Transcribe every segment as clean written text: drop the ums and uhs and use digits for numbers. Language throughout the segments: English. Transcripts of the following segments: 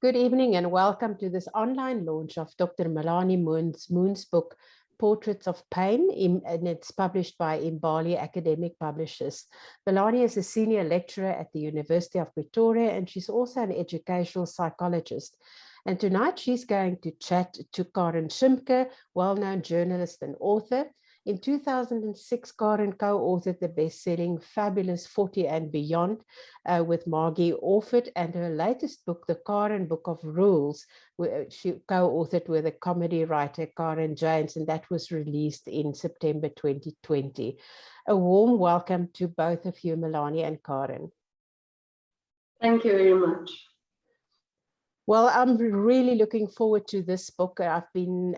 Good evening and welcome to this online launch of Dr. Melanie Moen's book, Portraits of Pain, and it's published by Imbali Academic Publishers. Melanie is a senior lecturer at the University of Pretoria, and she's also an educational psychologist. And tonight she's going to chat to Karin Schimke, well-known journalist and author. In 2006, Karin co-authored the best-selling Fabulous 40 and Beyond with Margie Orford, and her latest book, The Karin Book of Rules, she co-authored with a comedy writer, Karen James, and that was released in September 2020. A warm welcome to both of you, Melanie and Karin. Thank you very much. Well, I'm really looking forward to this book. I've been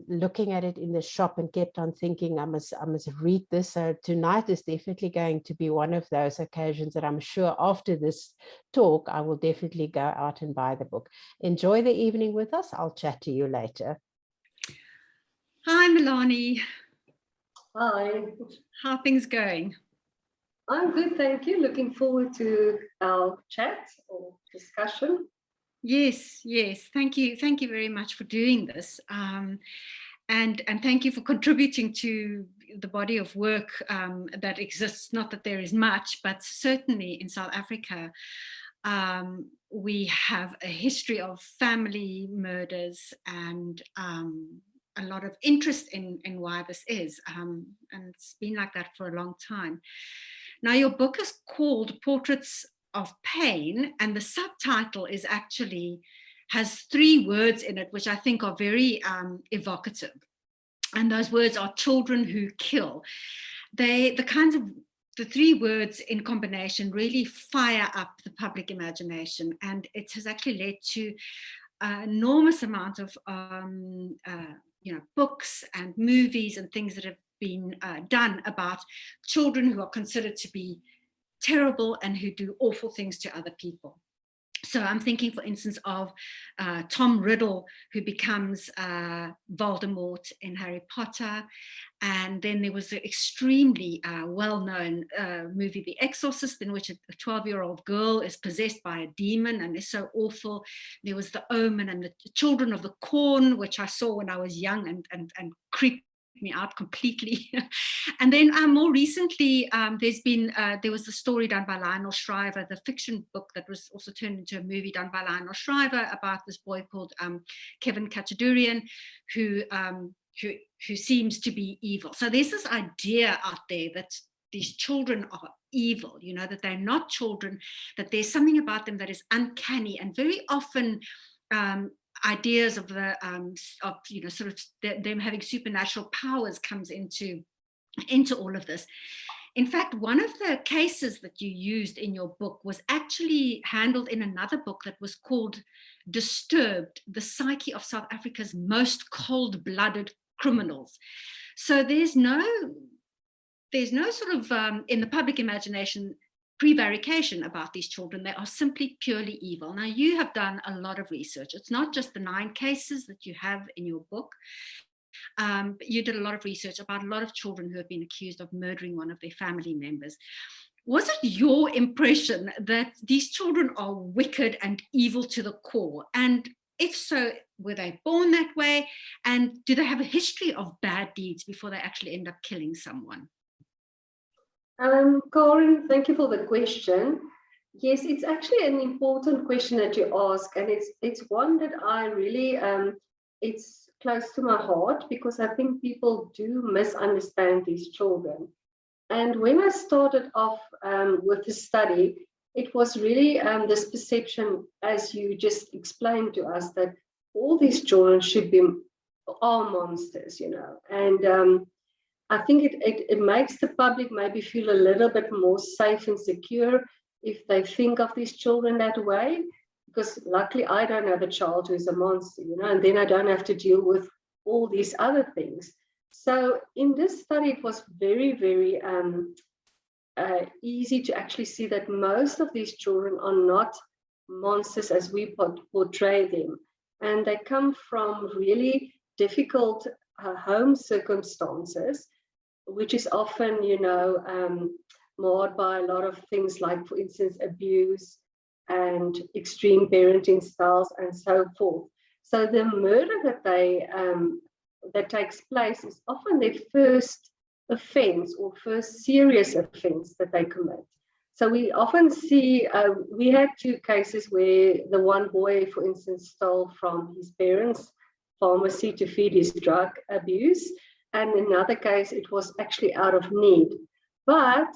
looking at it in the shop and kept on thinking I must read this. So tonight is definitely going to be one of those occasions that I'm sure after this talk, I will definitely go out and buy the book. Enjoy the evening with us. I'll chat to you later. Hi, Melanie. Hi. How are things going? I'm good, thank you. Looking forward to our chat or discussion. Yes. Thank you very much for doing this, and thank you for contributing to the body of work that exists. Not that there is much, but certainly in South Africa, we have a history of family murders and a lot of interest in why this is, and it's been like that for a long time. Now, your book is called Portraits of Pain, and the subtitle is actually has 3 words in it which I think are very evocative, and those words are children who kill. The 3 words in combination really fire up the public imagination, and it has actually led to an enormous amount of books and movies and things that have been done about children who are considered to be terrible and who do awful things to other people. So I'm thinking, for instance, of Tom Riddle, who becomes Voldemort in Harry Potter. And then there was the extremely well-known movie, The Exorcist, in which a 12-year-old girl is possessed by a demon and is so awful. There was The Omen and The Children of the Corn, which I saw when I was young and creeped me out completely. And then more recently, there was a story done by Lionel Shriver, the fiction book that was also turned into a movie done by Lionel Shriver about this boy called Kevin Kachadurian, who seems to be evil. So there's this idea out there that these children are evil, that they're not children, that there's something about them that is uncanny, and very often ideas of the sort of them having supernatural powers comes into all of this. In fact, one of the cases that you used in your book was actually handled in another book that was called Disturbed: The Psyche of South Africa's Most Cold-Blooded Criminals. So there's no sort of in the public imagination prevarication about these children. They are simply purely evil. Now, you have done a lot of research. It's not just the 9 cases that you have in your book, but you did a lot of research about a lot of children who have been accused of murdering one of their family members. Was it your impression that these children are wicked and evil to the core? And if so, were they born that way? And do they have a history of bad deeds before they actually end up killing someone? Karin, thank you for the question. Yes, it's actually an important question that you ask, and it's one that I really, it's close to my heart, because I think people do misunderstand these children. And when I started off with the study, it was really this perception, as you just explained to us, that all these children are monsters, and I think it makes the public maybe feel a little bit more safe and secure if they think of these children that way, because luckily I don't have a child who is a monster, and then I don't have to deal with all these other things. So in this study, it was very, very easy to actually see that most of these children are not monsters as we portray them, and they come from really difficult home circumstances, which is often, marred by a lot of things like, for instance, abuse, and extreme parenting styles and so forth. So the murder that takes place is often their first offense or first serious offense that they commit. So we often see, we had 2 cases where the one boy, for instance, stole from his parents' pharmacy to feed his drug abuse. And in another case, it was actually out of need. But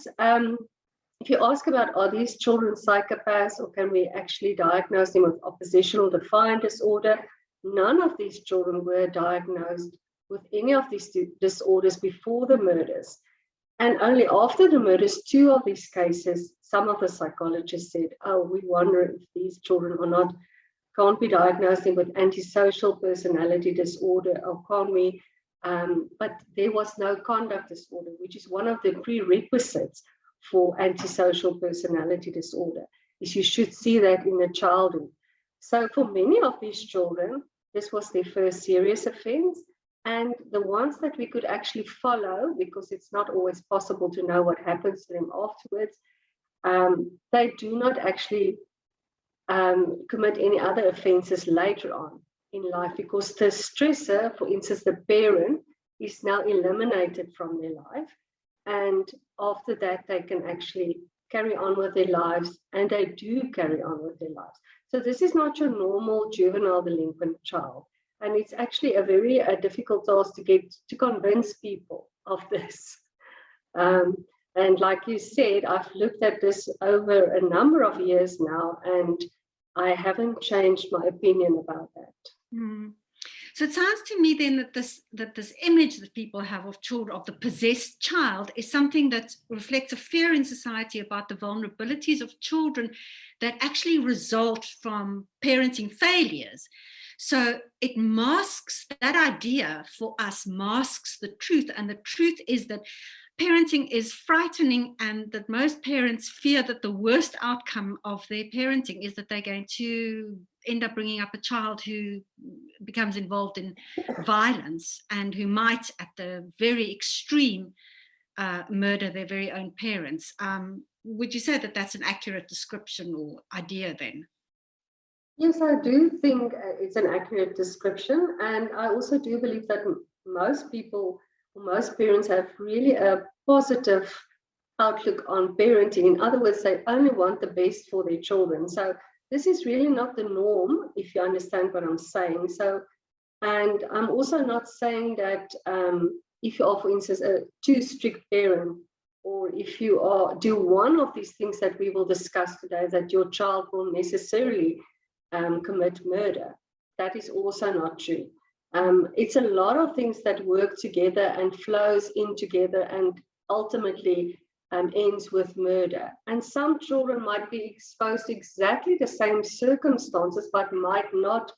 if you ask about, are these children psychopaths, or can we actually diagnose them with oppositional defiant disorder? None of these children were diagnosed with any of these disorders before the murders. And only after the murders, 2 of these cases, some of the psychologists said, oh, we wonder if these children can't be diagnosed with antisocial personality disorder, or can't we? But there was no conduct disorder, which is one of the prerequisites for antisocial personality disorder, is you should see that in the childhood. So for many of these children, this was their first serious offense. And the ones that we could actually follow, because it's not always possible to know what happens to them afterwards, they do not actually commit any other offenses later on in life, because the stressor, for instance, the parent, is now eliminated from their life. And after that, they can actually carry on with their lives, and they do carry on with their lives. So this is not your normal juvenile delinquent child. And it's actually a very difficult task to convince people of this. And like you said, I've looked at this over a number of years now, and I haven't changed my opinion about that. Mm. So it sounds to me then that this image that people have of children, of the possessed child, is something that reflects a fear in society about the vulnerabilities of children that actually result from parenting failures. So it masks, that idea for us masks the truth. And the truth is that parenting is frightening, and that most parents fear that the worst outcome of their parenting is that they're going to end up bringing up a child who becomes involved in violence, and who might, at the very extreme, murder their very own parents. Would you say that that's an accurate description or idea then? Yes, I do think it's an accurate description. And I also do believe that most people, most parents, have really a positive outlook on parenting. In other words, they only want the best for their children. So this is really not the norm, if you understand what I'm saying. So, and I'm also not saying that if you are, for instance, a too strict parent, or if you do one of these things that we will discuss today, that your child will necessarily commit murder. That is also not true. It's a lot of things that work together and flows in together, and ultimately ends with murder. And some children might be exposed to exactly the same circumstances, but might not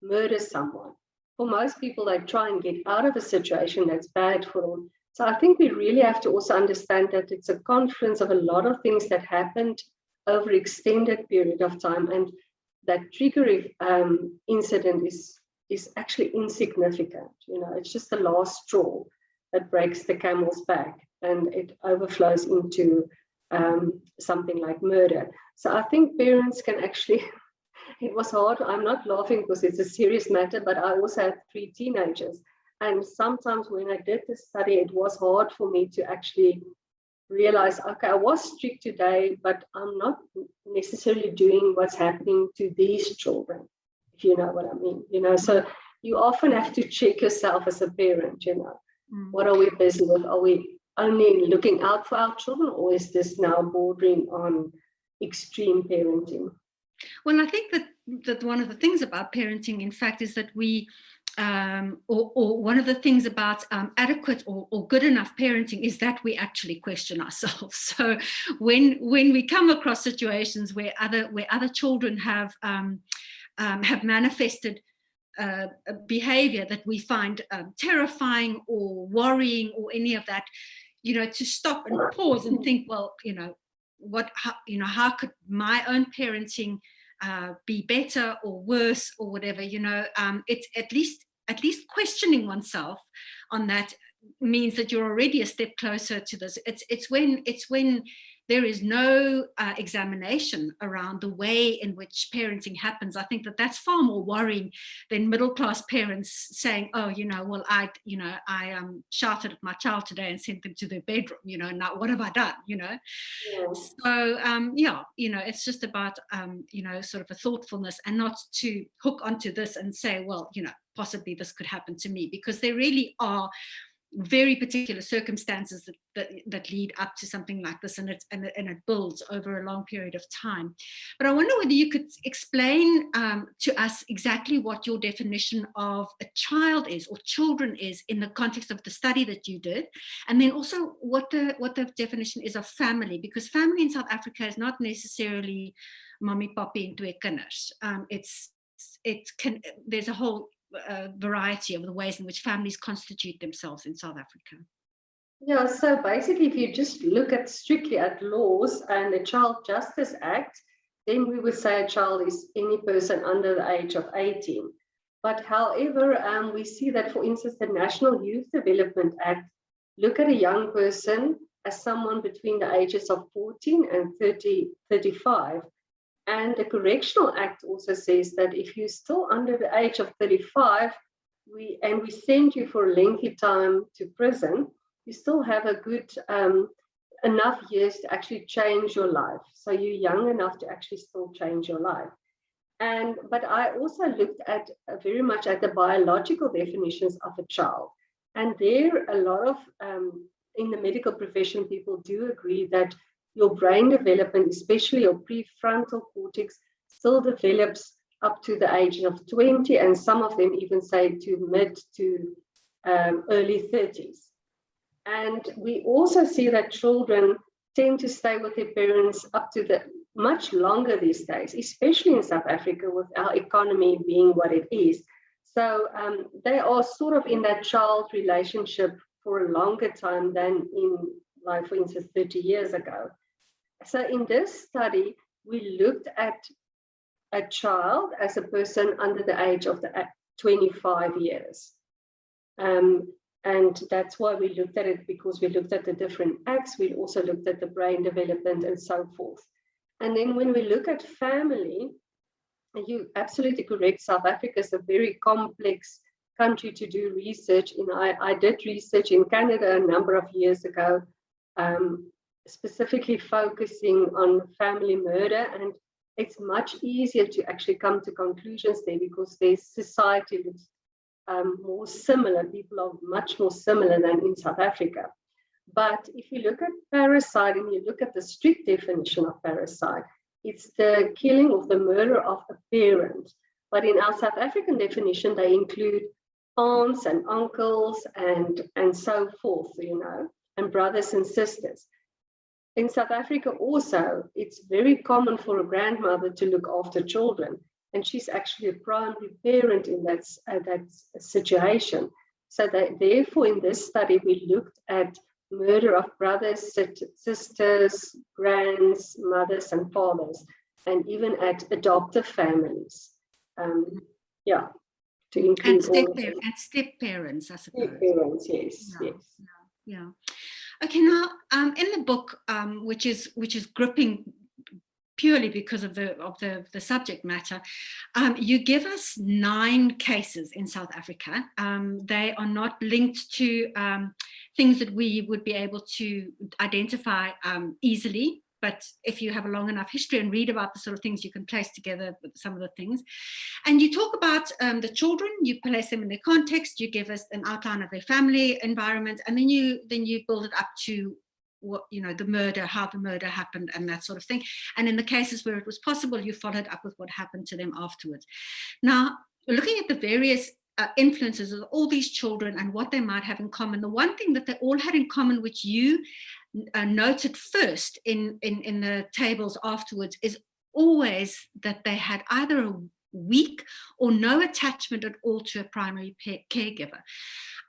murder someone. For most people, they try and get out of a situation that's bad for them. So I think we really have to also understand that it's a confluence of a lot of things that happened over an extended period of time, and that trigger incident is actually insignificant. You know, it's just the last straw that breaks the camel's back, and it overflows into something like murder. So I think parents can actually, it was hard. I'm not laughing because it's a serious matter, but I also had 3 teenagers. And sometimes when I did this study, it was hard for me to actually realize, okay, I was strict today, but I'm not necessarily doing what's happening to these children, if you know what I mean. You know, so you often have to check yourself as a parent, you know. What are we busy with? Are we only looking out for our children, or is this now bordering on extreme parenting? Well, I think that one of the things about parenting, in fact, is that we, or one of the things about adequate or good enough parenting is that we actually question ourselves. So when we come across situations where other children have manifested behavior that we find terrifying or worrying or any of that, you know, to stop and pause and think, well, you know, how could my own parenting be better or worse or whatever, you know. It's at least questioning oneself on that means that you're already a step closer to this. It's when there is no examination around the way in which parenting happens, I think that that's far more worrying than middle-class parents saying, oh, well, I shouted at my child today and sent them to their bedroom, now what have I done, Yeah. So, it's just about, sort of a thoughtfulness, and not to hook onto this and say, well, possibly this could happen to me, because there really are very particular circumstances that lead up to something like this, and it builds over a long period of time. But I wonder whether you could explain to us exactly what your definition of a child is, or children is, in the context of the study that you did, and then also what the definition is of family, because family in South Africa is not necessarily mommy, papi, and twee kinders. There's a whole variety of the ways in which families constitute themselves in South Africa. Yeah, so basically, if you just look strictly at laws and the Child Justice Act, then we would say a child is any person under the age of 18. But however, we see that, for instance, the National Youth Development Act look at a young person as someone between the ages of 14 and 35. And the Correctional Act also says that if you're still under the age of 35, we send you for a lengthy time to prison, you still have a good enough years to actually change your life. So you're young enough to actually still change your life. But I also looked at very much at the biological definitions of a child. And there, a lot of, in the medical profession, people do agree that your brain development, especially your prefrontal cortex, still develops up to the age of 20, and some of them even say to mid to early 30s. And we also see that children tend to stay with their parents up to the much longer these days, especially in South Africa, with our economy being what it is. So they are sort of in that child relationship for a longer time than in, like, for instance, 30 years ago. So in this study, we looked at a child as a person under the age of 25 years. And that's why we looked at it, because we looked at the different acts. We also looked at the brain development and so forth. And then when we look at family, you're absolutely correct. South Africa is a very complex country to do research in. I did research in Canada a number of years ago, specifically focusing on family murder, and it's much easier to actually come to conclusions there, because their society looks more similar. People are much more similar than in South Africa. But if you look at parricide and you look at the strict definition of parricide, it's the killing or the murder of a parent. But in our South African definition, they include aunts and uncles and so forth, and brothers and sisters. In South Africa also, it's very common for a grandmother to look after children, and she's actually a primary parent in that situation. So that, therefore, in this study, we looked at murder of brothers, sisters, grands, mothers, and fathers, and even at adoptive families. To include and step parents, I suppose. Step parents, yes, yes. Yeah. Okay, now in the book, which is gripping purely because of the subject matter, you give us 9 cases in South Africa. They are not linked to things that we would be able to identify easily. But if you have a long enough history and read about the sort of things, you can place together some of the things. And you talk about the children, you place them in their context, you give us an outline of their family environment, and then you build it up to what, the murder, how the murder happened, and that sort of thing. And in the cases where it was possible, you followed up with what happened to them afterwards. Now, looking at the various influences of all these children and what they might have in common, the one thing that they all had in common, which you noted first in the tables afterwards, is always that they had either a weak or no attachment at all to a primary caregiver.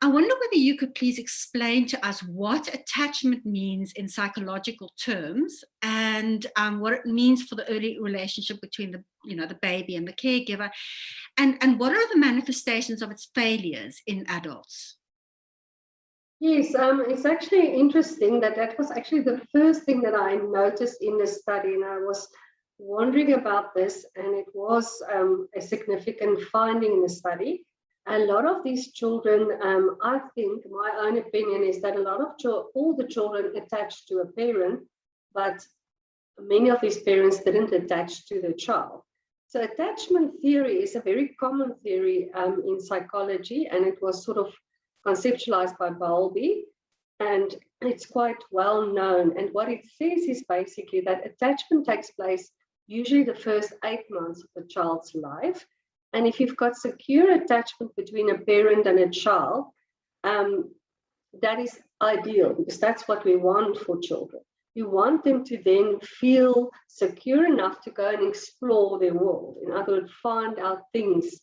I wonder whether you could please explain to us what attachment means in psychological terms, and what it means for the early relationship between the baby and the caregiver, and what are the manifestations of its failures in adults? Yes, it's actually interesting that was actually the first thing that I noticed in the study, and I was wondering about this, and it was a significant finding in the study. A lot of these children, I think, my own opinion is that a lot of all the children attached to a parent, but many of these parents didn't attach to the child. So attachment theory is a very common theory in psychology, and it was sort of conceptualized by Bowlby, and it's quite well known. And what it says is basically that attachment takes place usually the first 8 months of the child's life. And if you've got secure attachment between a parent and a child, that is ideal, because that's what we want for children. You want them to then feel secure enough to go and explore their world. In other words, find out things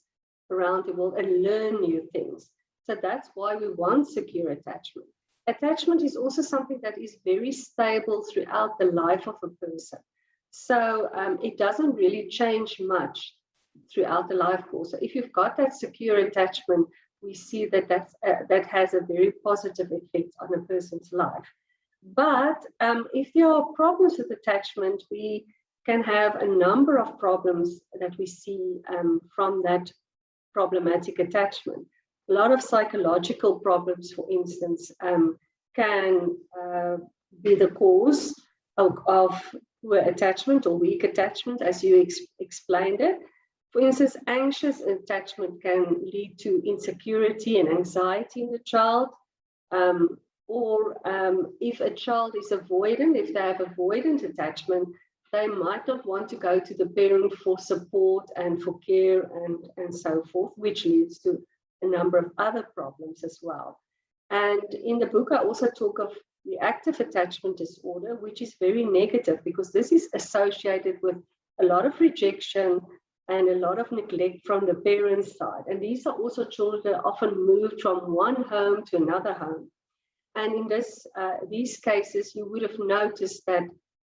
around the world and learn new things. So that's why we want secure attachment. Attachment is also something that is very stable throughout the life of a person. So it doesn't really change much throughout the life course. So if you've got that secure attachment, we see that that has a very positive effect on a person's life. But if there are problems with attachment, we can have a number of problems that we see from that problematic attachment. A lot of psychological problems, for instance, can be the cause of poor attachment or weak attachment, as you explained it. For instance, anxious attachment can lead to insecurity and anxiety in the child. Or if a child is avoidant, if they have avoidant attachment, they might not want to go to the parent for support and for care and so forth, which leads to a number of other problems as well. And in the book, I also talk of reactive attachment disorder, which is very negative because this is associated with a lot of rejection and a lot of neglect from the parents' side. And these are also children that are often moved from one home to another home. And in these cases, you would have noticed that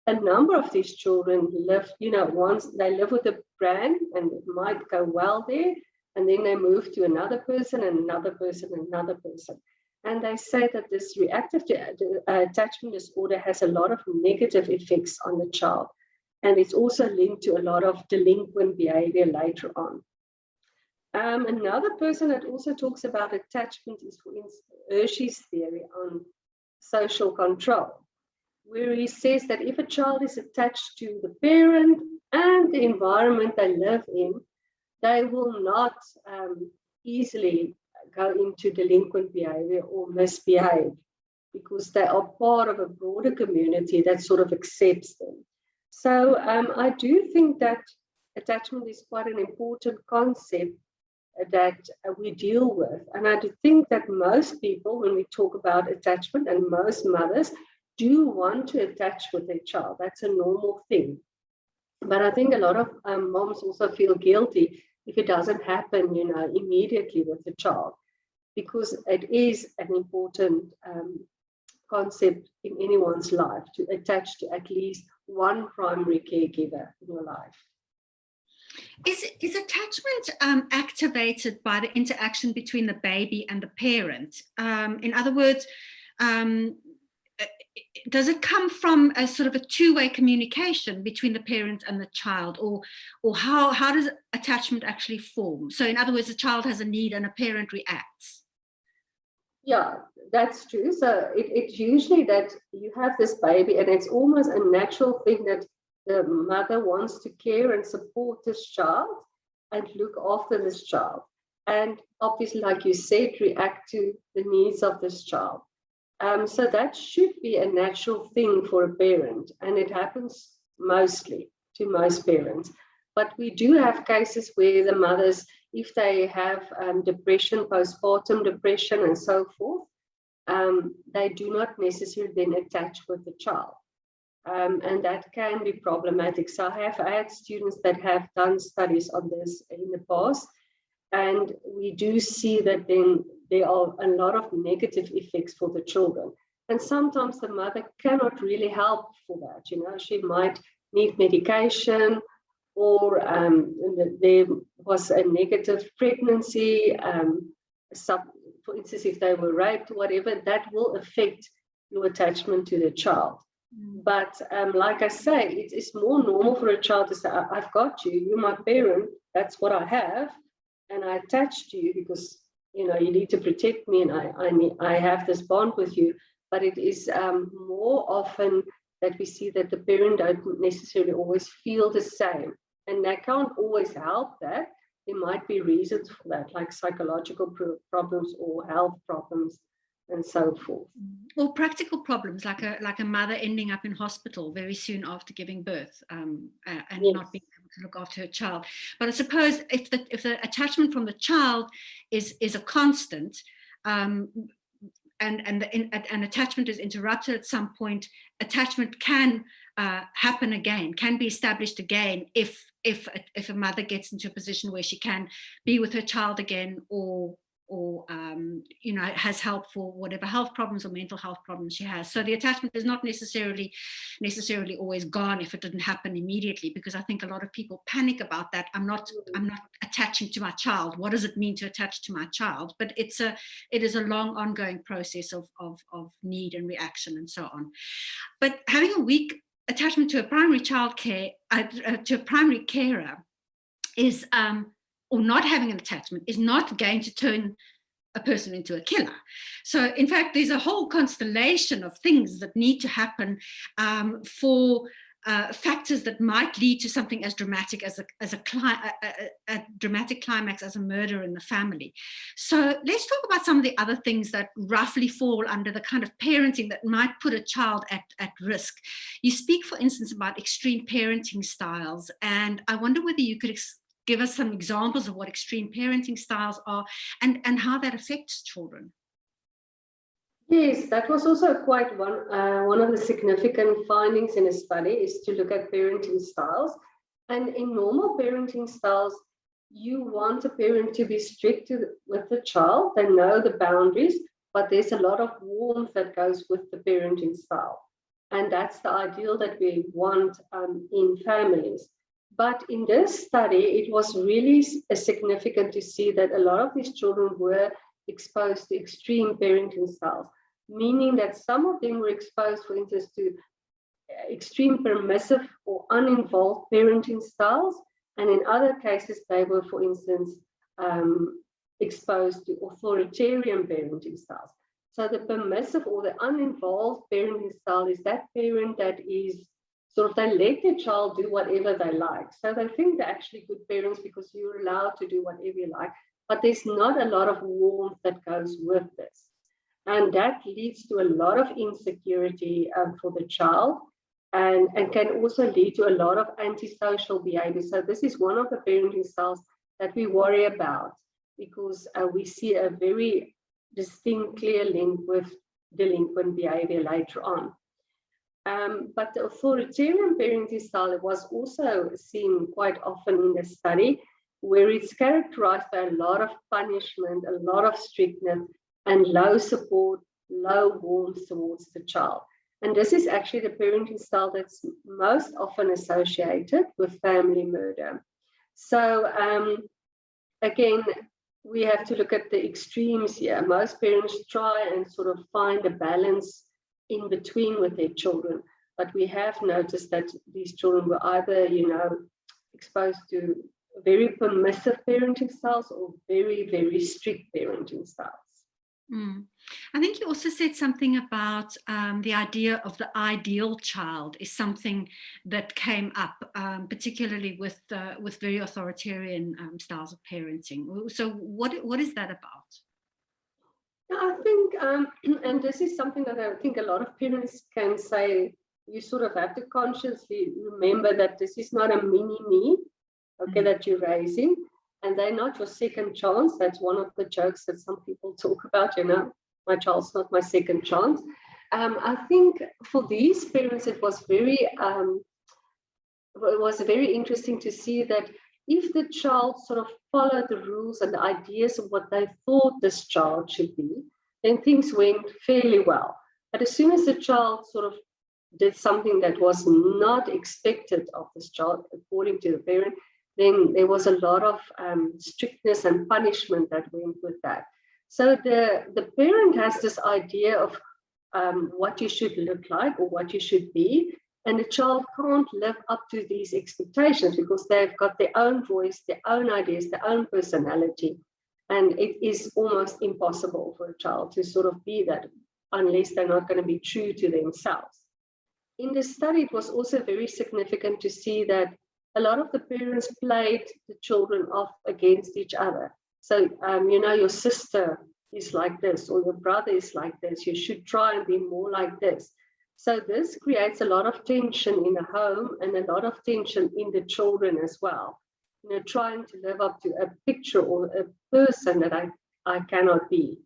a number of these children live, once they live with a brand and it might go well there, and then they move to another person and another person and another person. And they say that this reactive attachment disorder has a lot of negative effects on the child. And it's also linked to a lot of delinquent behavior later on. Another person that also talks about attachment is, for instance, Hershey's theory on social control, where he says that if a child is attached to the parent and the environment they live in, they will not easily go into delinquent behavior or misbehave because they are part of a broader community that sort of accepts them. So I do think that attachment is quite an important concept that we deal with. And I do think that most people, when we talk about attachment, and most mothers do want to attach with their child. That's a normal thing. But I think a lot of moms also feel guilty if it doesn't happen, immediately with the child, because it is an important concept in anyone's life to attach to at least one primary caregiver in your life. Is attachment activated by the interaction between the baby and the parent? In other words, does it come from a sort of a two-way communication between the parent and the child, or how does attachment actually form? So in other words, the child has a need and a parent reacts. Yeah, that's true. So it's usually that you have this baby and it's almost a natural thing that the mother wants to care and support this child and look after this child. And obviously, like you said, react to the needs of this child. So that should be a natural thing for a parent. And it happens mostly to most parents. But we do have cases where the mothers, if they have depression, postpartum depression and so forth, they do not necessarily then attach with the child. And that can be problematic. So I have had students that have done studies on this in the past, and we do see that then there are a lot of negative effects for the children. And sometimes the mother cannot really help for that. She might need medication, or there was a negative pregnancy, for instance, if they were raped, whatever, that will affect your attachment to the child. But like I say, it's more normal for a child to say, I've got you, you're my parent, that's what I have, and I attach to you because, you know, you need to protect me, and I have this bond with you. But it is more often that we see that the parent don't necessarily always feel the same, and they can't always help that. There might be reasons for that, like psychological problems or health problems and so forth. Or practical problems, like a mother ending up in hospital very soon after giving birth, and Yes. not being able to look after her child. But I suppose if the attachment from the child is a constant, and attachment is interrupted at some point, attachment can happen again, can be established again if a mother gets into a position where she can be with her child again, or you know, has help for whatever health problems or mental health problems she has. So the attachment is not necessarily always gone if it didn't happen immediately, because I think a lot of people panic about that. I'm not attaching to my child. What does it mean to attach to my child? But it is a long ongoing process of need and reaction and so on. But having a weak attachment to a primary to a primary carer is or not having an attachment is not going to turn a person into a killer. So in fact, there's a whole constellation of things that need to happen for factors that might lead to something as dramatic as a dramatic climax as a murder in the family. So let's talk about some of the other things that roughly fall under the kind of parenting that might put a child at risk. You speak, for instance, about extreme parenting styles, and I wonder whether you could give us some examples of what extreme parenting styles are and how that affects children. Yes, that was also quite one of the significant findings in a study, is to look at parenting styles. And in normal parenting styles, you want a parent to be strict with the child. They know the boundaries, but there's a lot of warmth that goes with the parenting style. And that's the ideal that we want in families. But in this study, it was really significant to see that a lot of these children were exposed to extreme parenting styles, meaning that some of them were exposed, for instance, to extreme permissive or uninvolved parenting styles. And in other cases, they were, for instance, exposed to authoritarian parenting styles. So the permissive or the uninvolved parenting style is that parent that is sort of, they let their child do whatever they like. So they think they're actually good parents because you're allowed to do whatever you like. But there's not a lot of warmth that goes with this. And that leads to a lot of insecurity for the child, and can also lead to a lot of antisocial behavior. So this is one of the parenting styles that we worry about, because we see a very distinct, clear link with delinquent behavior later on. But the authoritarian parenting style was also seen quite often in the study, where it's characterized by a lot of punishment, a lot of strictness, and low support, low warmth towards the child. And this is actually the parenting style that's most often associated with family murder. So again, we have to look at the extremes here. Most parents try and sort of find a balance in between with their children, but we have noticed that these children were either, exposed to very permissive parenting styles or very, very strict parenting styles. I think you also said something about the idea of the ideal child is something that came up, particularly with very authoritarian styles of parenting. So what is that about? I think, and this is something that I think a lot of parents can say, you sort of have to consciously remember that this is not a mini-me, that you're raising, and they're not your second chance. That's one of the jokes that some people talk about, my child's not my second chance. I think for these parents, it was very interesting to see that if the child sort of followed the rules and the ideas of what they thought this child should be, then things went fairly well. But as soon as the child sort of did something that was not expected of this child, according to the parent, then there was a lot of strictness and punishment that went with that. So the parent has this idea of what you should look like or what you should be, and the child can't live up to these expectations because they've got their own voice, their own ideas, their own personality. And it is almost impossible for a child to sort of be that unless they're not going to be true to themselves. In the study, it was also very significant to see that a lot of the parents played the children off against each other. So, your sister is like this, or your brother is like this. You should try and be more like this. So this creates a lot of tension in the home and a lot of tension in the children as well. Trying to live up to a picture or a person that I cannot be.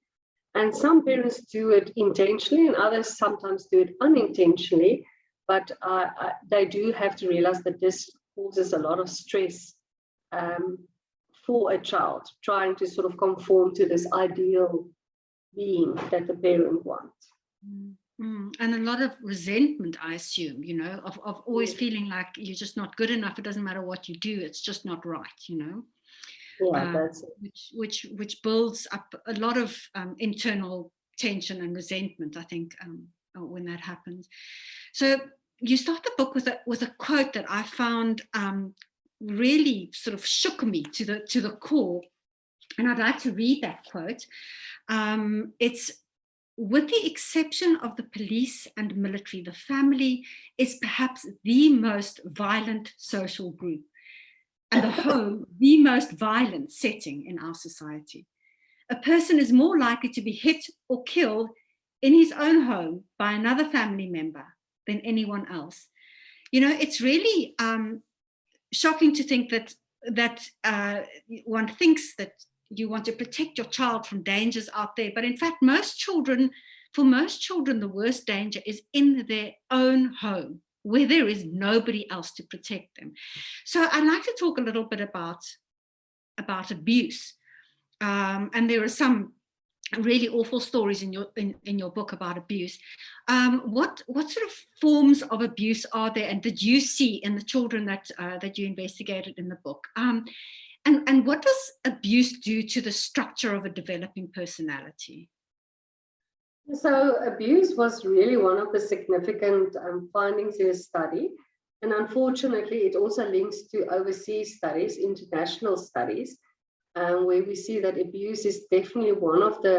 And some parents do it intentionally and others sometimes do it unintentionally, but they do have to realize that this causes a lot of stress for a child, trying to sort of conform to this ideal being that the parent wants. And a lot of resentment, I assume, of always feeling like you're just not good enough. It doesn't matter what you do, it's just not right, Yeah, that's it. Which builds up a lot of internal tension and resentment, I think, when that happens. So you start the book with a quote that I found really sort of shook me to the core, and I'd like to read that quote. It's, "With the exception of the police and military, the family is perhaps the most violent social group, and the home the most violent setting in our society. A person is more likely to be hit or killed in his own home by another family member than anyone else." It's really shocking to think that one thinks that you want to protect your child from dangers out there, but in fact, for most children, the worst danger is in their own home, where there is nobody else to protect them. So I'd like to talk a little bit about abuse, and there are some really awful stories in your book about abuse. What sort of forms of abuse are there, and did you see in the children that you investigated in the book? And what does abuse do to the structure of a developing personality? So abuse was really one of the significant findings in the study. And unfortunately, it also links to overseas studies, international studies, where we see that abuse is definitely one of the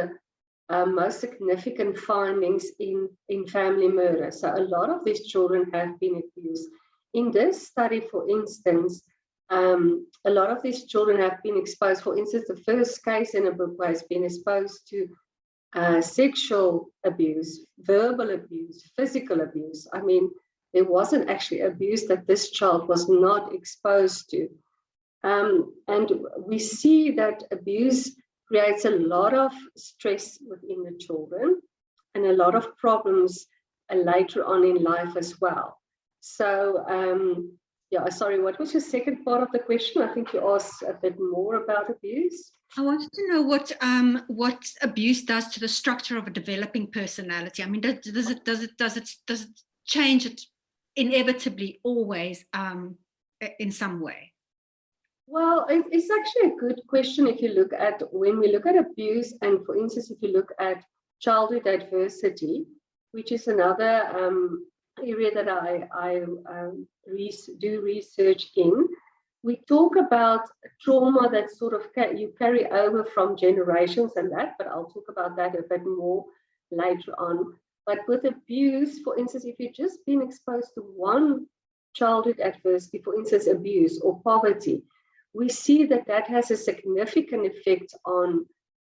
most significant findings in family murder. So a lot of these children have been abused. In this study, for instance, a lot of these children have been exposed. For instance, the first case in a book has been exposed to sexual abuse, verbal abuse, physical abuse. I mean, there wasn't actually abuse that this child was not exposed to. And we see that abuse creates a lot of stress within the children and a lot of problems later on in life as well. So, sorry, what was your second part of the question? I think you asked a bit more about abuse. I wanted to know what abuse does to the structure of a developing personality. I mean, does it change it inevitably always in some way? Well, it's actually a good question when we look at abuse, and for instance, if you look at childhood adversity, which is another area that I do research in. We talk about trauma that sort of you carry over from generations and that, but I'll talk about that a bit more later on. But with abuse, for instance, if you've just been exposed to one childhood adversity, for instance, abuse or poverty, we see that has a significant effect on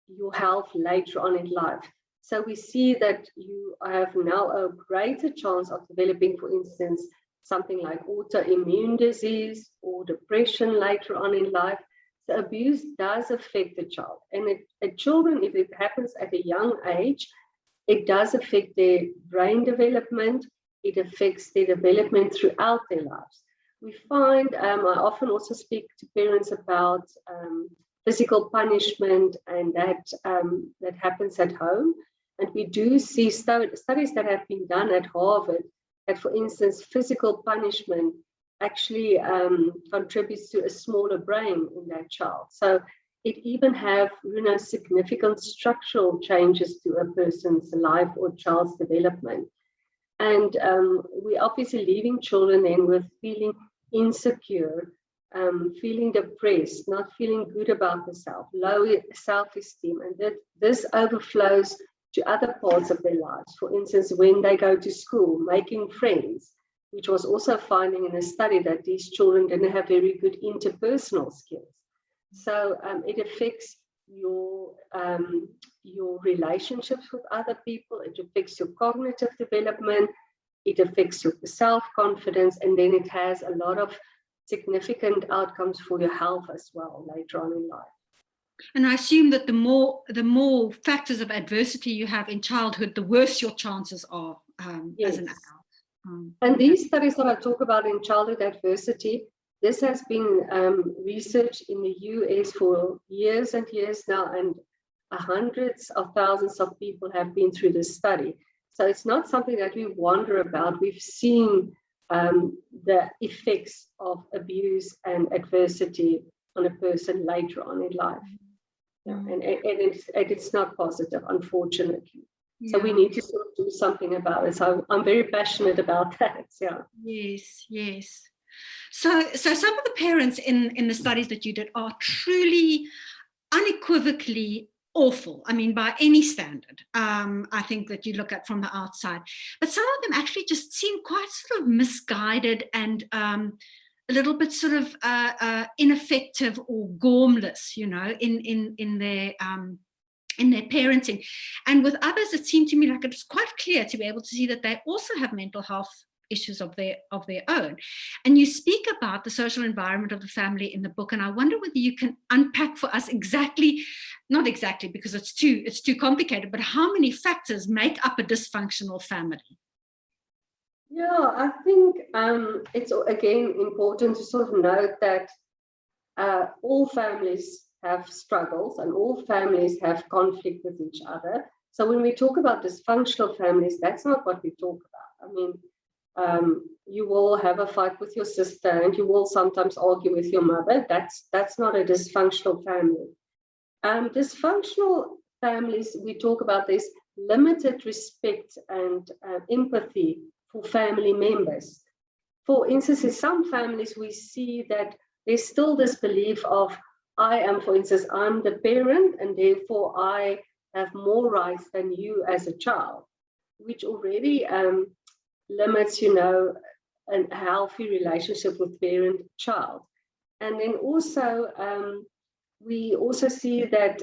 your health later on in life. So we see that you have now a greater chance of developing, for instance, something like autoimmune disease or depression later on in life. So abuse does affect the child. And children, if it happens at a young age, it does affect their brain development. It affects their development throughout their lives. We find, I often also speak to parents about physical punishment, and that happens at home. And we do see studies that have been done at Harvard that, for instance, physical punishment actually contributes to a smaller brain in that child. So it even have, significant structural changes to a person's life or child's development. And we're obviously leaving children then with feeling insecure, feeling depressed, not feeling good about themselves, low self-esteem, and that this overflows to other parts of their lives. For instance, when they go to school, making friends, which was also finding in a study that these children didn't have very good interpersonal skills. So it affects your relationships with other people, it affects your cognitive development, it affects your self-confidence, and then it has a lot of significant outcomes for your health as well later on in life. And I assume that the more factors of adversity you have in childhood, the worse your chances are Yes. as an adult. And these studies that I talk about in childhood adversity, this has been researched in the US for years and years now, and hundreds of thousands of people have been through this study. So it's not something that we wonder about. We've seen the effects of abuse and adversity on a person later on in life. Yeah, and it's not positive, unfortunately. Yeah. So we need to sort of do something about it. So I'm very passionate about that. Yeah. Yes. So some of the parents in the studies that you did are truly unequivocally awful. I mean, by any standard, I think that you look at from the outside. But some of them actually just seem quite sort of misguided and a little bit sort of ineffective or gormless, in their parenting. And with others, it seemed to me like it was quite clear to be able to see that they also have mental health issues of their own. And you speak about the social environment of the family in the book, and I wonder whether you can unpack for us not exactly because it's too complicated, but how many factors make up a dysfunctional family? Yeah, I think it's again important to sort of note that all families have struggles and all families have conflict with each other. So when we talk about dysfunctional families, that's not what we talk about. I mean, you will have a fight with your sister and you will sometimes argue with your mother. That's not a dysfunctional family. Dysfunctional families, we talk about this limited respect and empathy for family members. For instance, in some families, we see that there's still this belief of, I'm the parent and therefore I have more rights than you as a child, which already limits, a healthy relationship with parent-child. And then also, we also see that,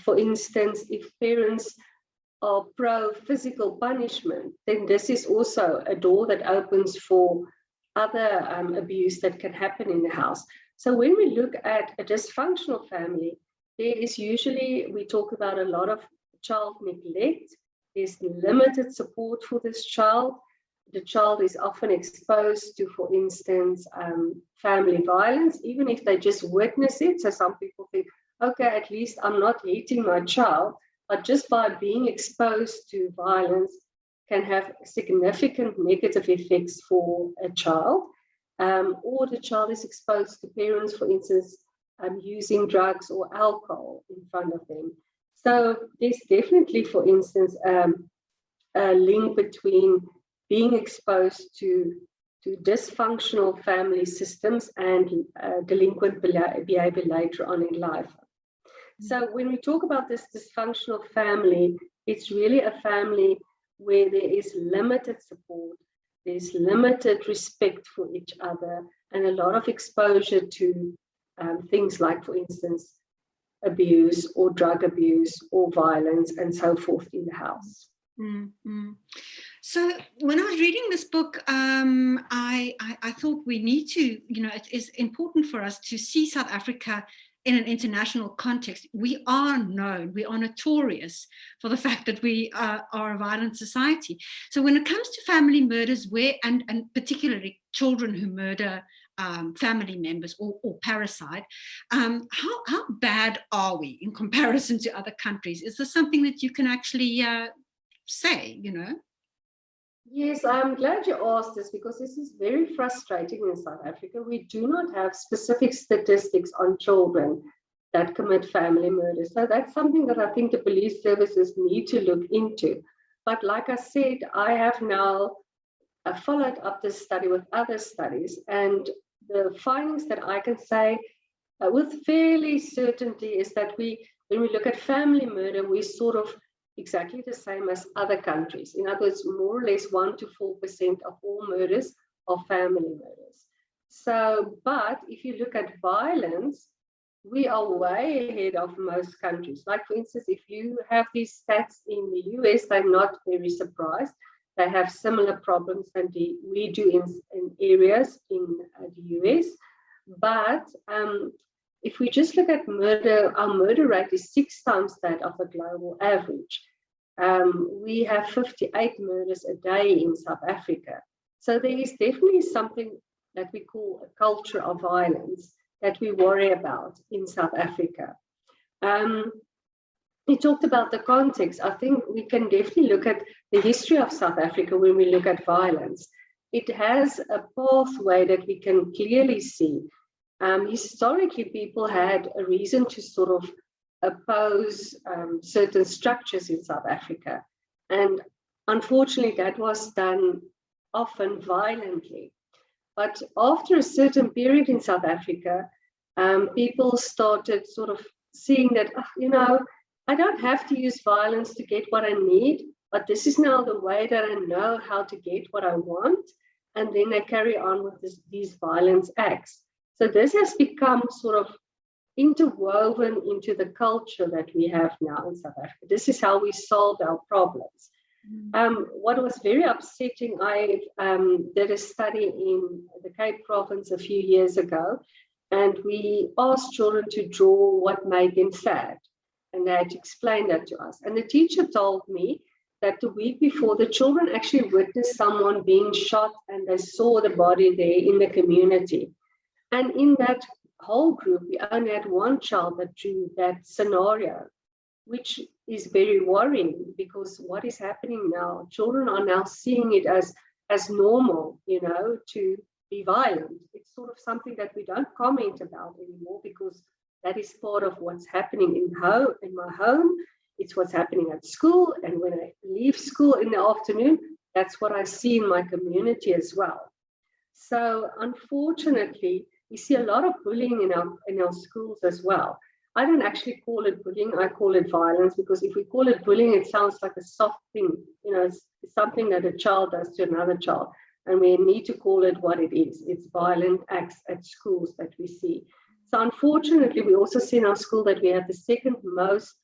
for instance, if parents are pro-physical punishment, then this is also a door that opens for other abuse that can happen in the house. So when we look at a dysfunctional family, there is usually, we talk about a lot of child neglect. There's limited support for this child. The child is often exposed to, for instance, family violence, even if they just witness it. So some people think, okay, at least I'm not hitting my child, but just by being exposed to violence can have significant negative effects for a child. Or the child is exposed to parents, for instance, using drugs or alcohol in front of them. So there's definitely, for instance, a link between being exposed to dysfunctional family systems and delinquent behavior later on in life. So when we talk about this dysfunctional family, it's really a family where there is limited support, there's limited respect for each other, and a lot of exposure to things like, for instance, abuse or drug abuse or violence and so forth in the house. Mm-hmm. So when I was reading this book, I thought we need to, it is important for us to see South Africa in an international context. We are known, we are notorious for the fact that we are a violent society. So when it comes to family murders, and particularly children who murder family members or parasite, how bad are we in comparison to other countries? Is this something that you can actually say, Yes, I'm glad you asked this because this is very frustrating in South Africa. We do not have specific statistics on children that commit family murder. So that's something that I think the police services need to look into. But like I said, I have now followed up this study with other studies, and the findings that I can say with fairly certainty is that when we look at family murder, we're sort of exactly the same as other countries. In other words, more or less 1 to 4% of all murders are family murders. So, but if you look at violence, we are way ahead of most countries. Like, for instance, if you have these stats in the US, I'm not very surprised. They have similar problems than we do in areas in the US. But if we just look at murder, our murder rate is 6 times that of the global average. We have 58 murders a day in South Africa. So there is definitely something that we call a culture of violence that we worry about in South Africa. We talked about the context. I think we can definitely look at the history of South Africa when we look at violence. It has a pathway that we can clearly see. Historically, people had a reason to sort of oppose certain structures in South Africa. And unfortunately, that was done often violently. But after a certain period in South Africa, people started sort of seeing that, I don't have to use violence to get what I need, but this is now the way that I know how to get what I want. And then they carry on with these violence acts. So this has become sort of interwoven into the culture that we have now in South Africa. This is how we solve our problems. What was very upsetting, I did a study in the Cape Province a few years ago, and we asked children to draw what made them sad. And they had to explain that to us. And the teacher told me that the week before, the children actually witnessed someone being shot, and they saw the body there in the community. And in that whole group, we only had one child that drew that scenario, which is very worrying, because what is happening now, children are now seeing it as normal, to be violent. It's sort of something that we don't comment about anymore, because that is part of what's happening in my home. It's what's happening at school. And when I leave school in the afternoon, that's what I see in my community as well. So unfortunately, we see a lot of bullying in our schools as well. I don't actually call it bullying, I call it violence, because if we call it bullying, it sounds like a soft thing. It's something that a child does to another child. And we need to call it what it is. It's violent acts at schools that we see. So unfortunately, we also see in our school that we have the second most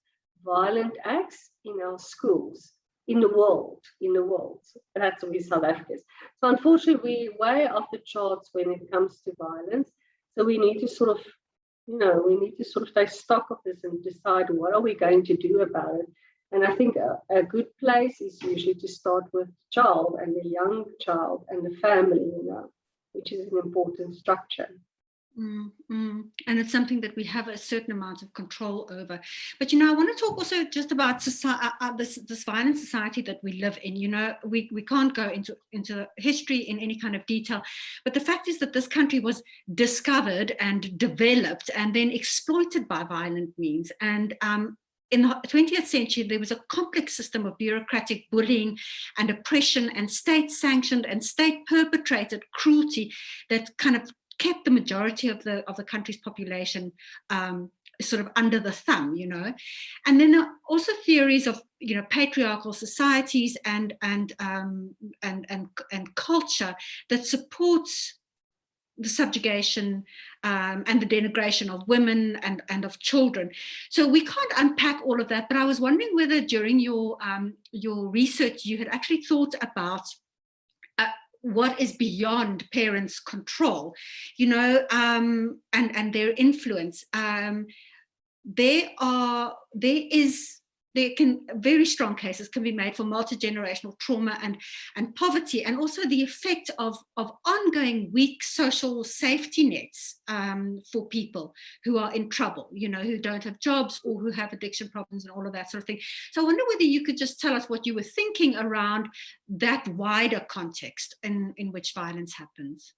violent acts in our schools in the world. That's where South Africa is. So unfortunately, we're way off the charts when it comes to violence. So we need to sort of take stock of this and decide what are we going to do about it. And I think a good place is usually to start with the child and the young child and the family, which is an important structure. And it's something that we have a certain amount of control over. But, I want to talk also just about this violent society that we live in. We can't go into history in any kind of detail. But the fact is that this country was discovered and developed and then exploited by violent means. And in the 20th century, there was a complex system of bureaucratic bullying and oppression and state-sanctioned and state-perpetrated cruelty that kind of kept the majority of the country's population sort of under the thumb, and then there are also theories of patriarchal societies and culture that supports the subjugation and the denigration of women and of children. So we can't unpack all of that, but I was wondering whether during your research you had actually thought about what is beyond parents' control, and their influence. Very strong cases can be made for multi-generational trauma and poverty, and also the effect of ongoing weak social safety nets for people who are in trouble, who don't have jobs or who have addiction problems and all of that sort of thing. So I wonder whether you could just tell us what you were thinking around that wider context in which violence happens.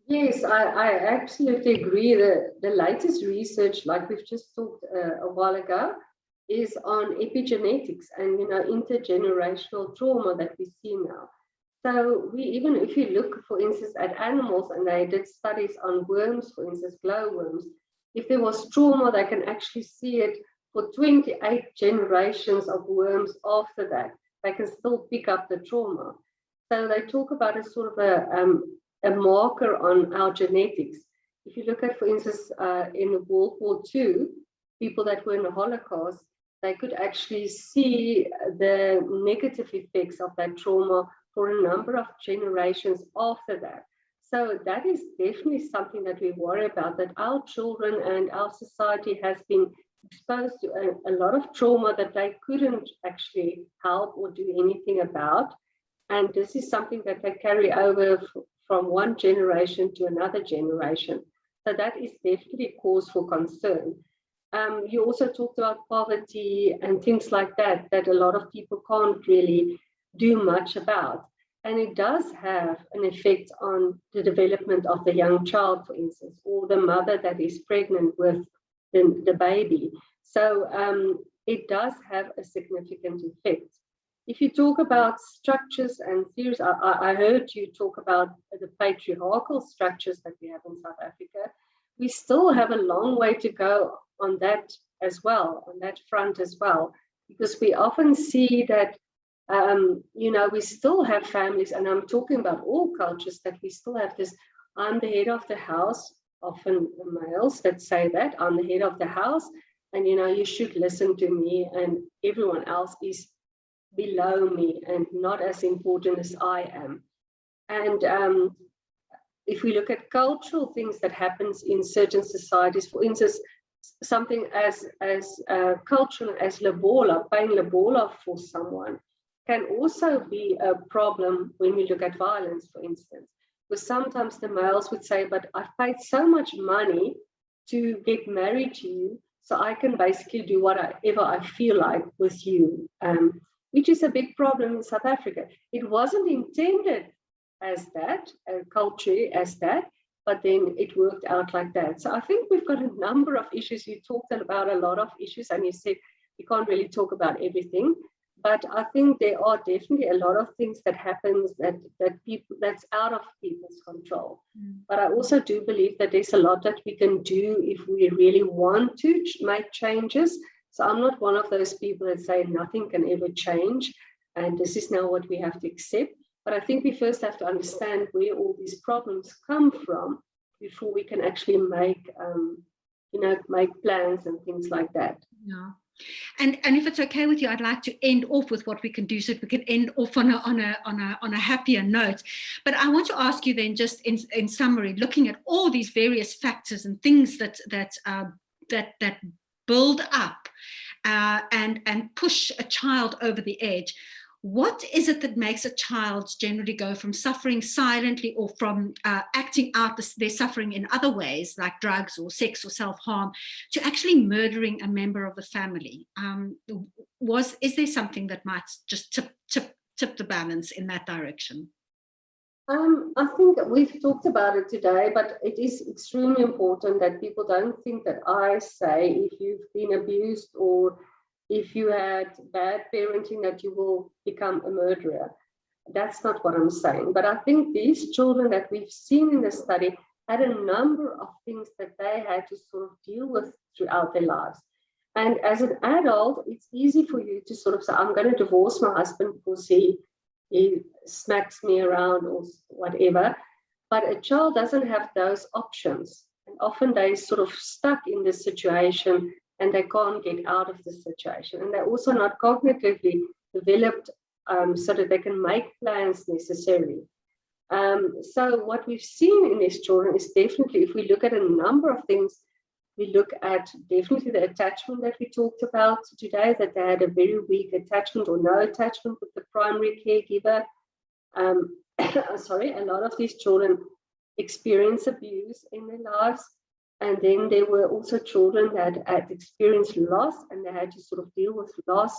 Yes, I absolutely agree. The latest research, like we've just talked a while ago, is on epigenetics and intergenerational trauma that we see now. So we even if you look, for instance, at animals, and they did studies on worms, for instance, glowworms, if there was trauma, they can actually see it for 28 generations of worms after that. They can still pick up the trauma. So they talk about a sort of a marker on our genetics. If you look at, for instance, in World War II, people that were in the Holocaust, they could actually see the negative effects of that trauma for a number of generations after that. So that is definitely something that we worry about, that our children and our society has been exposed to a lot of trauma that they couldn't actually help or do anything about. And this is something that they carry over from one generation to another generation. So that is definitely cause for concern. You also talked about poverty and things like that, that a lot of people can't really do much about. And it does have an effect on the development of the young child, for instance, or the mother that is pregnant with the baby. So it does have a significant effect. If you talk about structures and theories, I heard you talk about the patriarchal structures that we have in South Africa. We still have a long way to go on that as well, on that front as well, because we often see that, we still have families, and I'm talking about all cultures, that we still have this, I'm the head of the house, often males that say that, I'm the head of the house, and, you should listen to me, and everyone else is below me and not as important as I am. And if we look at cultural things that happens in certain societies, for instance, something as cultural as lobola, paying lobola for someone, can also be a problem when we look at violence, for instance. Because sometimes the males would say, but I've paid so much money to get married to you, so I can basically do whatever I feel like with you. Which is a big problem in South Africa. It wasn't intended as that, culturally as that, but then it worked out like that. So I think we've got a number of issues. You talked about a lot of issues, and you said you can't really talk about everything. But I think there are definitely a lot of things that happens that's out of people's control. But I also do believe that there's a lot that we can do if we really want to make changes. So I'm not one of those people that say nothing can ever change, and this is now what we have to accept. But I think we first have to understand where all these problems come from before we can actually make plans and things like that. Yeah. And if it's okay with you, I'd like to end off with what we can do, so that we can end off on a happier note. But I want to ask you then, just in summary, looking at all these various factors and things that build up and push a child over the edge. What is it that makes a child generally go from suffering silently or from acting out their suffering in other ways, like drugs or sex or self-harm, to actually murdering a member of the family? Is there something that might just tip the balance in that direction? I think we've talked about it today, but it is extremely important that people don't think that I say if you've been abused or if you had bad parenting that you will become a murderer. That's not what I'm saying. But I think these children that we've seen in the study had a number of things that they had to sort of deal with throughout their lives. And as an adult, it's easy for you to sort of say, I'm going to divorce my husband because he smacks me around or whatever. But a child doesn't have those options. And often they're sort of stuck in this situation and they can't get out of the situation. And they're also not cognitively developed so that they can make plans necessarily. So what we've seen in these children is definitely, if we look at a number of things, we look at definitely the attachment that we talked about today, that they had a very weak attachment or no attachment with the primary caregiver. A lot of these children experience abuse in their lives. And then there were also children that had experienced loss and they had to sort of deal with loss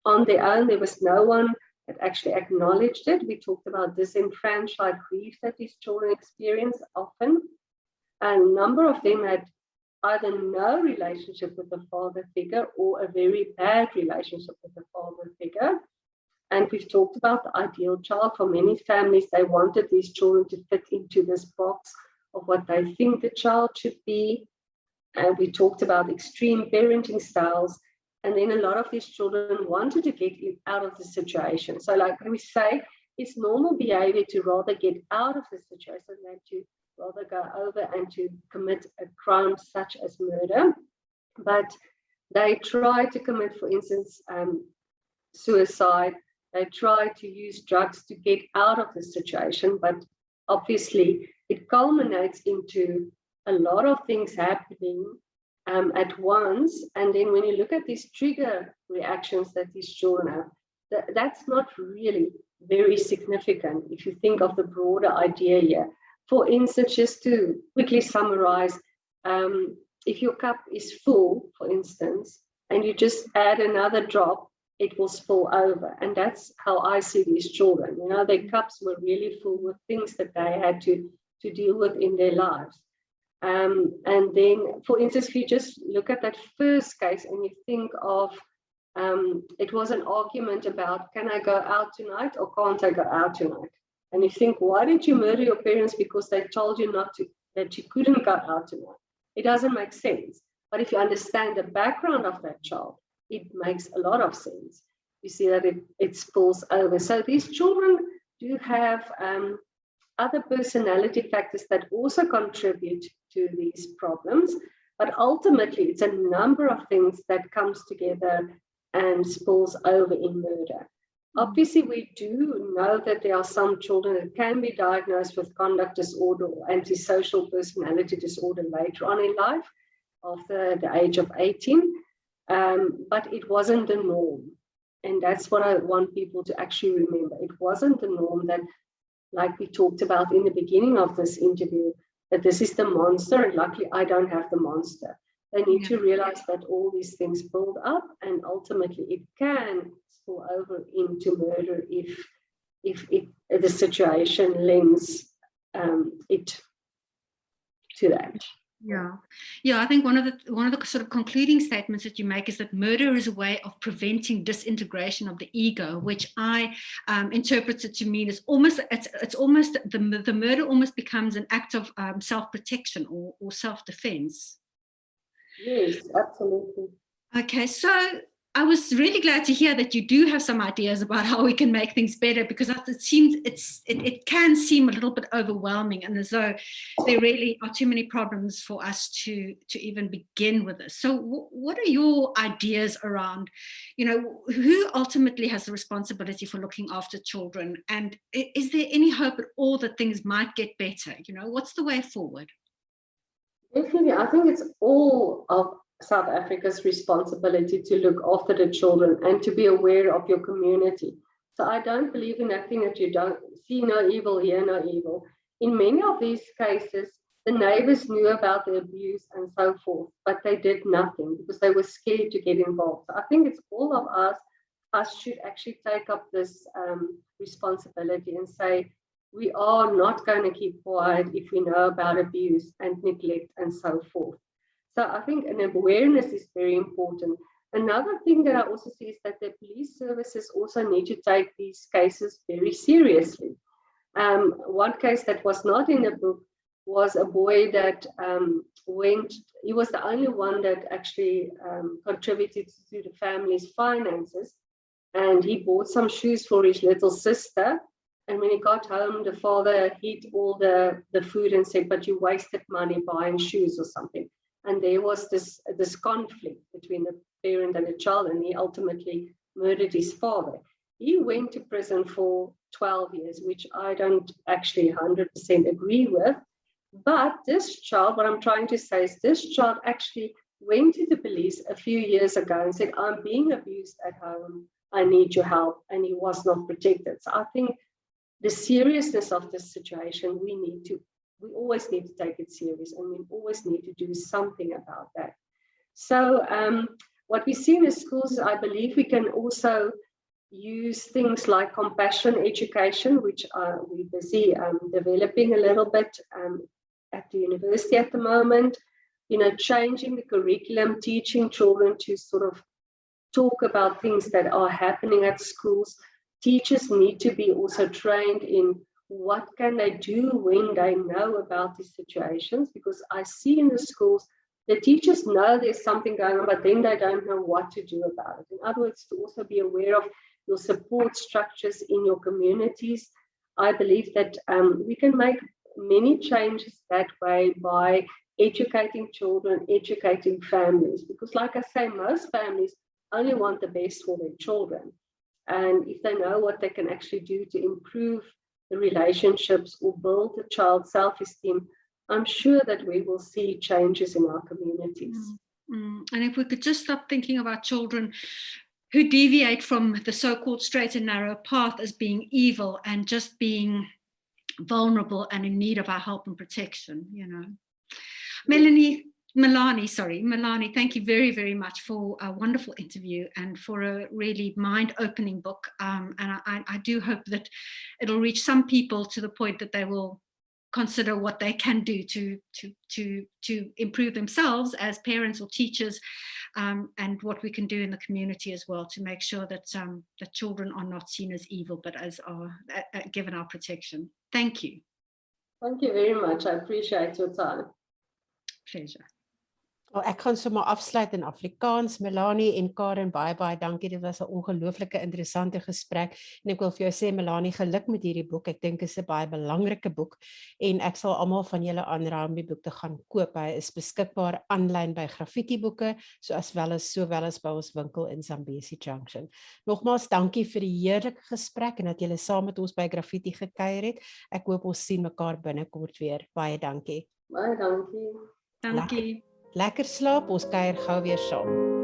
on their own. There was no one that actually acknowledged it. We talked about disenfranchised grief that these children experience often. A number of them had either no relationship with the father figure or a very bad relationship with the father figure. And we've talked about the ideal child. For many families, they wanted these children to fit into this box of what they think the child should be. And we talked about extreme parenting styles. And then a lot of these children wanted to get out of the situation. So like we say, it's normal behavior to rather get out of the situation than to rather go over and to commit a crime such as murder. But they try to commit, for instance, suicide. They try to use drugs to get out of the situation, but obviously it culminates into a lot of things happening at once. And then when you look at these trigger reactions that these children have, that's not really very significant if you think of the broader idea here. For instance, just to quickly summarize, if your cup is full, for instance, and you just add another drop, it will spill over. And that's how I see these children. You know, their cups were really full with things that they had to deal with in their lives. And then, for instance, if you just look at that first case and you think of, it was an argument about, can I go out tonight or can't I go out tonight? And you think, why did you murder your parents because they told you not to, that you couldn't go out tonight? It doesn't make sense. But if you understand the background of that child, it makes a lot of sense. You see that it spills over. So these children do have other personality factors that also contribute to these problems. But ultimately, it's a number of things that comes together and spills over in murder. Obviously, we do know that there are some children that can be diagnosed with conduct disorder or antisocial personality disorder later on in life, after the age of 18. But it wasn't the norm. And that's what I want people to actually remember. It wasn't the norm that, like we talked about in the beginning of this interview, that this is the monster, and luckily I don't have the monster. They need to realize that all these things build up, and ultimately it can spill over into murder if the situation lends it to that. Yeah. I think one of the sort of concluding statements that you make is that murder is a way of preventing disintegration of the ego, which I interpret it to mean is almost it's almost the murder almost becomes an act of self-protection or self-defense. Yes, absolutely. Okay, so I was really glad to hear that you do have some ideas about how we can make things better, because it seems it can seem a little bit overwhelming, and as though there really are too many problems for us to even begin with this. So what are your ideas around, who ultimately has the responsibility for looking after children, and is there any hope at all that things might get better? What's the way forward? Definitely, I think it's all of South Africa's responsibility to look after the children and to be aware of your community. So I don't believe in that thing that you don't see no evil, hear no evil. In many of these cases, the neighbors knew about the abuse and so forth, but they did nothing because they were scared to get involved. So I think it's all of us should actually take up this responsibility and say, we are not going to keep quiet if we know about abuse and neglect and so forth. So I think an awareness is very important. Another thing that I also see is that the police services also need to take these cases very seriously. One case that was not in the book was a boy that he was the only one that actually contributed to the family's finances, and he bought some shoes for his little sister. And when he got home, the father hid all the food and said, but you wasted money buying shoes or something. And there was this conflict between the parent and the child, and he ultimately murdered his father. He went to prison for 12 years, which I don't actually 100% agree with. But this child, what I'm trying to say is this child actually went to the police a few years ago and said, I'm being abused at home. I need your help. And he was not protected. So I think the seriousness of this situation, we always need to take it serious, and we always need to do something about that. So what we see in the schools, I believe we can also use things like compassion education, which we're busy developing a little bit at the university at the moment. Changing the curriculum, teaching children to sort of talk about things that are happening at schools. Teachers need to be also trained in what can they do when they know about these situations, because I see in the schools, the teachers know there's something going on, but then they don't know what to do about it. In other words, to also be aware of your support structures in your communities. I believe that we can make many changes that way by educating children, educating families, because like I say, most families only want the best for their children. And if they know what they can actually do to improve the relationships or build a child's self-esteem, I'm sure that we will see changes in our communities. And if we could just stop thinking about children who deviate from the so-called straight and narrow path as being evil and just being vulnerable and in need of our help and protection, Melanie, thank you very, very much for a wonderful interview and for a really mind-opening book. And I do hope that it'll reach some people to the point that they will consider what they can do to improve themselves as parents or teachers, and what we can do in the community as well to make sure that that children are not seen as evil, but as given our protection. Thank you. Thank you very much. I appreciate your time. Pleasure. Ek gaan sommer afsluit in Afrikaans. Melanie en Karin, baie dankie. Dit was 'n ongelooflike interessante gesprek. En ek wil vir jou sê, Melanie, geluk met hierdie boek. Ek dink dit is 'n baie belangrike boek en ek sal almal van julle aanraai om die boek te gaan koop. Hy is beskikbaar aanlyn by Graffiti boeke, sowel as by ons winkel in Zambesi Junction. Nogmaals dankie vir die heerlike gesprek en dat julle saam met ons by Graffiti gekuier het. Ek hoop ons sien mekaar binnekort weer. Baie dankie. Baie dankie. Dankie. Lekker slaap, ons kuier gou weer saam.